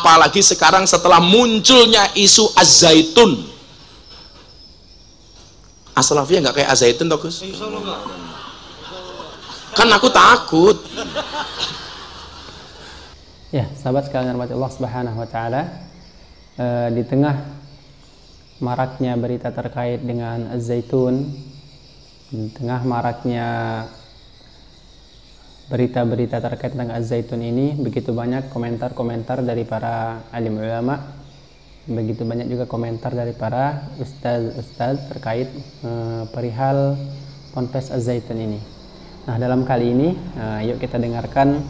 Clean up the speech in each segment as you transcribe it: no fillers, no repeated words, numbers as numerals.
Apalagi sekarang setelah munculnya isu Az-Zaitun. As-Salafiyah nggak kayak Az-Zaitun toh Gus? Kan aku takut. Ya, sahabat sekalian rahmati Allah Subhanahu wa taala, di tengah maraknya berita terkait dengan Az-Zaitun, di tengah maraknya berita-berita terkait dengan Az-Zaitun ini, begitu banyak komentar-komentar dari para alim ulama, begitu banyak juga komentar dari para ustaz terkait perihal ponpes Az-Zaitun ini. Nah, dalam kali ini yuk kita dengarkan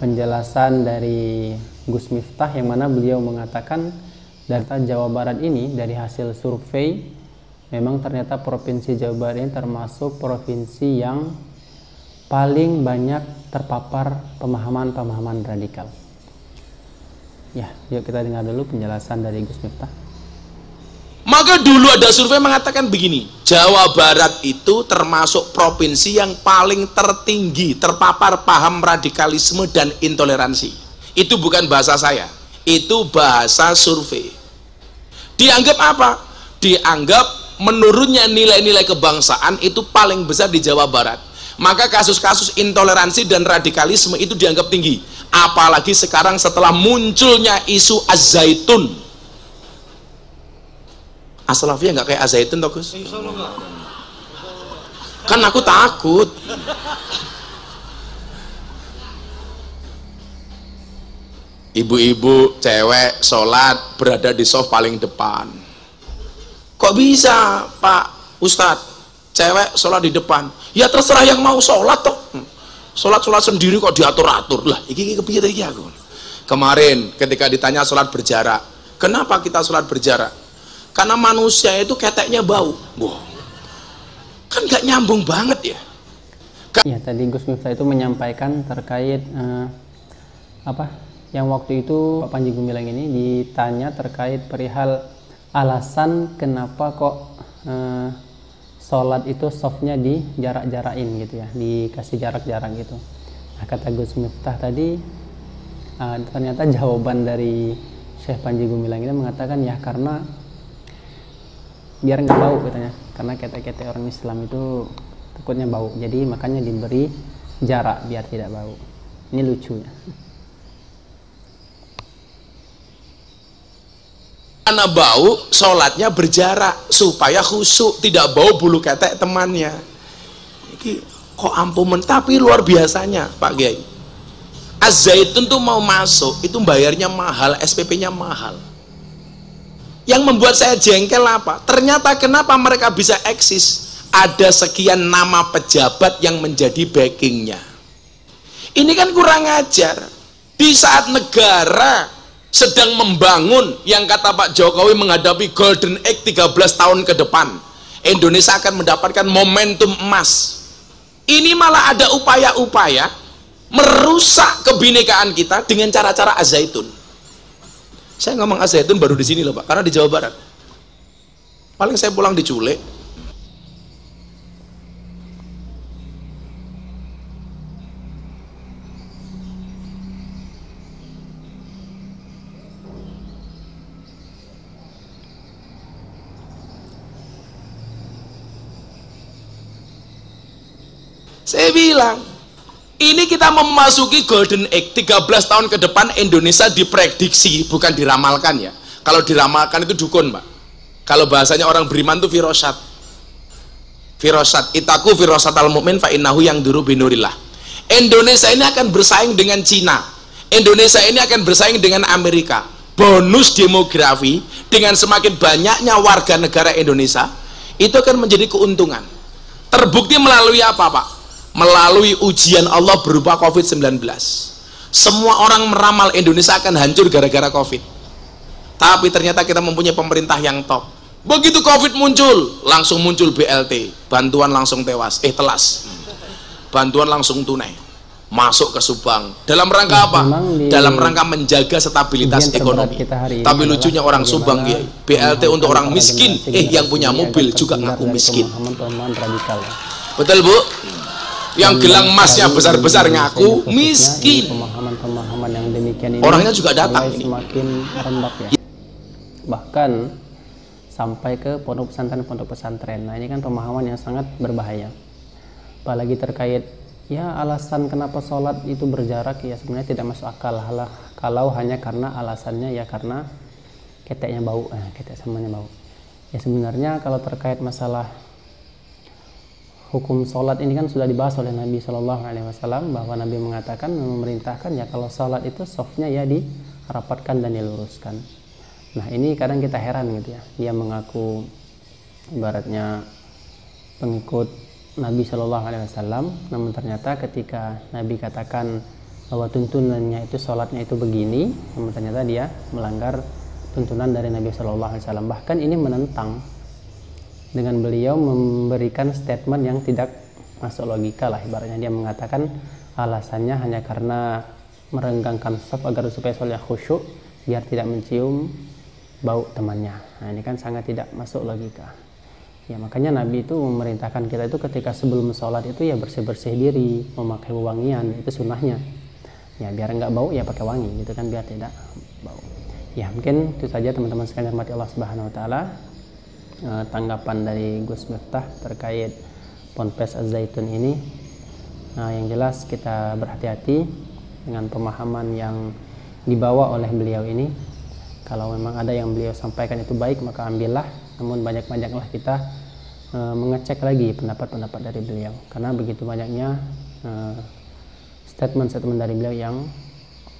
penjelasan dari Gus Miftah, yang mana beliau mengatakan data Jawa Barat ini dari hasil survei, memang ternyata provinsi Jawa Barat ini termasuk provinsi yang paling banyak terpapar pemahaman-pemahaman radikal. Ya, yuk kita dengar dulu penjelasan dari Gus Miftah. Maka dulu ada survei mengatakan begini, Jawa Barat itu termasuk provinsi yang paling tertinggi terpapar paham radikalisme dan intoleransi. Itu bukan bahasa saya, itu bahasa survei. Dianggap apa? Dianggap menurunnya nilai-nilai kebangsaan itu paling besar di Jawa Barat. Maka kasus-kasus intoleransi dan radikalisme itu dianggap tinggi. Apalagi sekarang setelah munculnya isu Az-Zaitun. As-Salafiyah nggak kayak Az-Zaitun toh Gus? Kan aku takut. Ibu-ibu cewek sholat berada di sof paling depan. Kok bisa Pak Ustadz cewek sholat di depan? Ya terserah yang mau sholat toh. Sholat sendiri kok diatur-atur lah. Iki kepiye iki aku. Kemarin ketika ditanya sholat berjarak, kenapa kita sholat berjarak? Karena manusia itu keteknya bau. Wah, kan gak nyambung banget ya. Ya, tadi Gus Miftah itu menyampaikan terkait yang waktu itu Pak Panji Gumilang ini ditanya terkait perihal alasan kenapa kok sholat itu softnya di jarak-jarakin gitu ya, dikasih jarak-jarak gitu. Nah, kata Gus Miftah tadi, ternyata jawaban dari Syekh Panji Gumilang ini mengatakan ya karena biar nggak bau katanya, karena ketek-ketek orang Islam itu takutnya bau, jadi makanya diberi jarak biar tidak bau. Ini lucunya. Karena bau, sholatnya berjarak supaya khusyuk, tidak bau bulu ketek temannya. Ini kok ampumen, tapi luar biasanya Pak Kiai. Az-Zaitun tuh mau masuk, itu bayarnya mahal, SPP-nya mahal. Yang membuat saya jengkel apa? Ternyata kenapa mereka bisa eksis? Ada sekian nama pejabat yang menjadi backingnya. Ini kan kurang ajar. Di saat negara sedang membangun, yang kata Pak Jokowi menghadapi golden age 13 tahun ke depan, Indonesia akan mendapatkan momentum emas. Ini malah ada upaya-upaya merusak kebinekaan kita dengan cara-cara Az-Zaitun. Saya ngomong Az-Zaitun baru di sini loh Pak, karena di Jawa Barat. Paling saya pulang diculik. Saya bilang, ini kita memasuki golden age 13 tahun ke depan. Indonesia diprediksi, bukan diramalkan ya. Kalau diramalkan itu dukun Pak. Kalau bahasanya orang beriman itu firosat. Firosat, itaku firosat al-mu'min fa innahu yang duru binurillah. Indonesia ini akan bersaing dengan Cina. Indonesia ini akan bersaing dengan Amerika. Bonus demografi dengan semakin banyaknya warga negara Indonesia, itu akan menjadi keuntungan. Terbukti melalui apa Pak? Melalui ujian Allah berupa COVID-19. Semua orang meramal Indonesia akan hancur gara-gara COVID. Tapi ternyata kita mempunyai pemerintah yang top. Begitu COVID muncul, langsung muncul BLT, bantuan langsung tewas, telas. Bantuan langsung tunai, masuk ke Subang. Dalam rangka apa? Dalam rangka menjaga stabilitas ekonomi. Tapi lucunya orang Subang, ya, BLT untuk orang miskin, yang punya mobil juga ngaku miskin. Betul Bu? Yang gelang emasnya besar-besar ngaku miskin. dengan pemahaman yang demikian ini orangnya juga datang ini. Semakin rembak ya, bahkan sampai ke pondok pesantren. Nah ini kan pemahaman yang sangat berbahaya, apalagi terkait ya alasan kenapa sholat itu berjarak ya sebenarnya tidak masuk akal kalau hanya karena alasannya ya karena keteknya bau, ketek samanya bau. Ya sebenarnya kalau terkait masalah hukum sholat ini kan sudah dibahas oleh Nabi Shallallahu Alaihi Wasallam, bahwa Nabi mengatakan, memerintahkan ya kalau sholat itu softnya ya dirapatkan dan diluruskan. Nah ini kadang kita heran gitu ya, dia mengaku ibaratnya pengikut Nabi Shallallahu Alaihi Wasallam, namun ternyata ketika Nabi katakan bahwa tuntunannya itu sholatnya itu begini, namun ternyata dia melanggar tuntunan dari Nabi Shallallahu Alaihi Wasallam. Bahkan ini menentang dengan beliau memberikan statement yang tidak masuk logika lah, ibaratnya dia mengatakan alasannya hanya karena merenggangkan saf agar supaya sholatnya khusyuk biar tidak mencium bau temannya. Nah ini kan sangat tidak masuk logika ya, makanya Nabi itu memerintahkan kita itu ketika sebelum sholat itu ya bersih-bersih diri, memakai wewangian, itu sunnahnya ya, biar nggak bau ya pakai wangi gitu kan, biar tidak bau ya. Mungkin itu saja teman-teman sekalian rahmati Allah Subhanahu Wa Taala, tanggapan dari Gus Miftah terkait Ponpes Az-Zaitun ini. Nah yang jelas kita berhati-hati dengan pemahaman yang dibawa oleh beliau ini. Kalau memang ada yang beliau sampaikan itu baik maka ambillah, namun banyak-banyaklah kita mengecek lagi pendapat-pendapat dari beliau, karena begitu banyaknya statement-statement dari beliau yang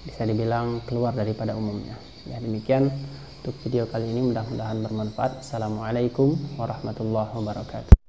bisa dibilang keluar daripada umumnya ya. Demikian untuk video kali ini, mudah-mudahan bermanfaat. Assalamualaikum warahmatullahi wabarakatuh.